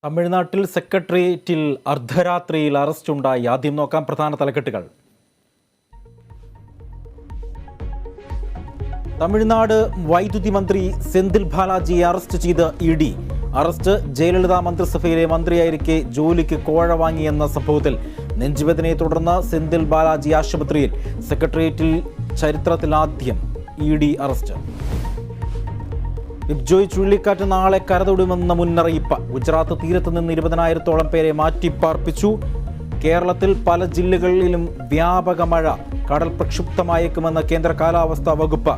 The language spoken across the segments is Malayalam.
തമിഴ്നാട്ടിൽ സെക്രട്ടേറിയറ്റിൽ അർദ്ധരാത്രിയിൽ അറസ്റ്റുണ്ടായി. ആദ്യം നോക്കാം പ്രധാന തലക്കെട്ടുകൾ. തമിഴ്നാട് വൈദ്യുതി മന്ത്രി സെന്തിൽ ബാലാജിയെ അറസ്റ്റ് ചെയ്ത് ഇഡി. അറസ്റ്റ് ജയലളിത മന്ത്രിസഭയിലെ മന്ത്രിയായിരിക്കെ ജോലിക്ക് കോഴ വാങ്ങിയെന്ന സംഭവത്തിൽ നെഞ്ചുവേദനയെ തുടർന്ന് സെന്തിൽ ബാലാജി ആശുപത്രിയിൽ. സെക്രട്ടേറിയറ്റിൽ ചരിത്രത്തിലാദ്യം ഇഡി അറസ്റ്റ്. ഇബ്ജോയ് ചുഴലിക്കാറ്റ് നാളെ കരതൊടുമെന്ന മുന്നറിയിപ്പ്. ഗുജറാത്ത് തീരത്ത് നിന്ന് 20,000-ഓളം പേരെ മാറ്റിപ്പാർപ്പിച്ചു. കേരളത്തിൽ പല ജില്ലകളിലും വ്യാപക മഴ. കടൽ പ്രക്ഷുബ്ധമായേക്കുമെന്ന് കേന്ദ്ര കാലാവസ്ഥാ വകുപ്പ്.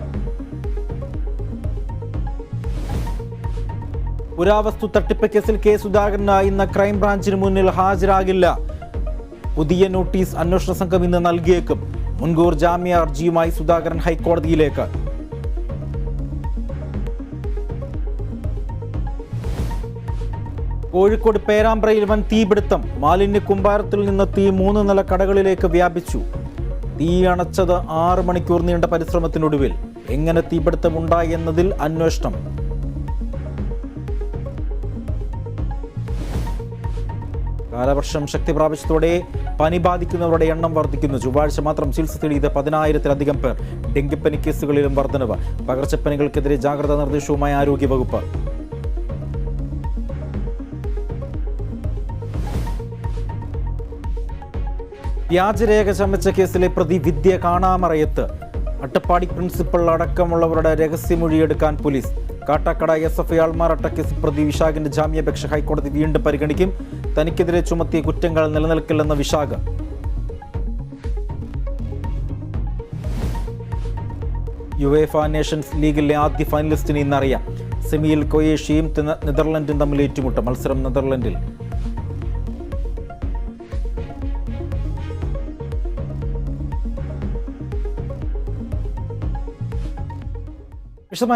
പുരാവസ്തു തട്ടിപ്പ് കേസിൽ കെ സുധാകരൻ ഇന്ന് ക്രൈംബ്രാഞ്ചിന് മുന്നിൽ ഹാജരാകില്ല. പുതിയ നോട്ടീസ് അന്വേഷണ സംഘം ഇന്ന് നൽകിയേക്കും. മുൻകൂർ ജാമ്യ ഹർജിയുമായി സുധാകരൻ ഹൈക്കോടതിയിലേക്ക്. കോഴിക്കോട് പേരാമ്പ്രയിൽ വൻ തീപിടുത്തം. മാലിന്യ കൂമ്പാരത്തിൽ നിന്ന് തീ 3 നില കടകളിലേക്ക് വ്യാപിച്ചു. തീ അണച്ചത് 6 മണിക്കൂർ നീണ്ട പരിശ്രമത്തിനൊടുവിൽ. എങ്ങനെ തീപിടുത്തമുണ്ടായി എന്നതിൽ അന്വേഷണം. കാലവർഷം ശക്തി പ്രാപിച്ചതോടെ പനി ബാധിക്കുന്നവരുടെ എണ്ണം വർദ്ധിക്കുന്നു. ചൊവ്വാഴ്ച മാത്രം ചികിത്സ തേടിയത് 10,000-ലധികം പേർ. ഡെങ്കിപ്പനി കേസുകളിലും വർധനവ്. പകർച്ചപ്പനികൾക്കെതിരെ ജാഗ്രതാ നിർദ്ദേശവുമായി ആരോഗ്യവകുപ്പ്. വ്യാജരേഖ ചമച്ച കേസിലെ പ്രതി വിദ്യ കാണാമറയത്ത്. അട്ടപ്പാടി പ്രിൻസിപ്പൽ അടക്കമുള്ളവരുടെ രഹസ്യമൊഴിയെടുക്കാൻ പോലീസ്. കാട്ടാക്കട SFI ആൾമാറാട്ടക്കേസ് പ്രതി വിശാഖിന്റെ ജാമ്യാപേക്ഷ ഹൈക്കോടതി വീണ്ടും പരിഗണിക്കും. തനിക്കെതിരെ ചുമത്തിയ കുറ്റങ്ങൾ നിലനിൽക്കില്ലെന്ന വിശാഖ്. യുവേഫ നേഷൻസ് ലീഗിലെ ആദ്യ ഫൈനലിസ്റ്റിനെ ഇന്നറിയാം. സെമിയിൽ ക്രൊയേഷ്യയും നെതർലൻഡും തമ്മിൽ ഏറ്റുമുട്ടും. മത്സരം നെതർലൻഡിൽ. വിശദമായ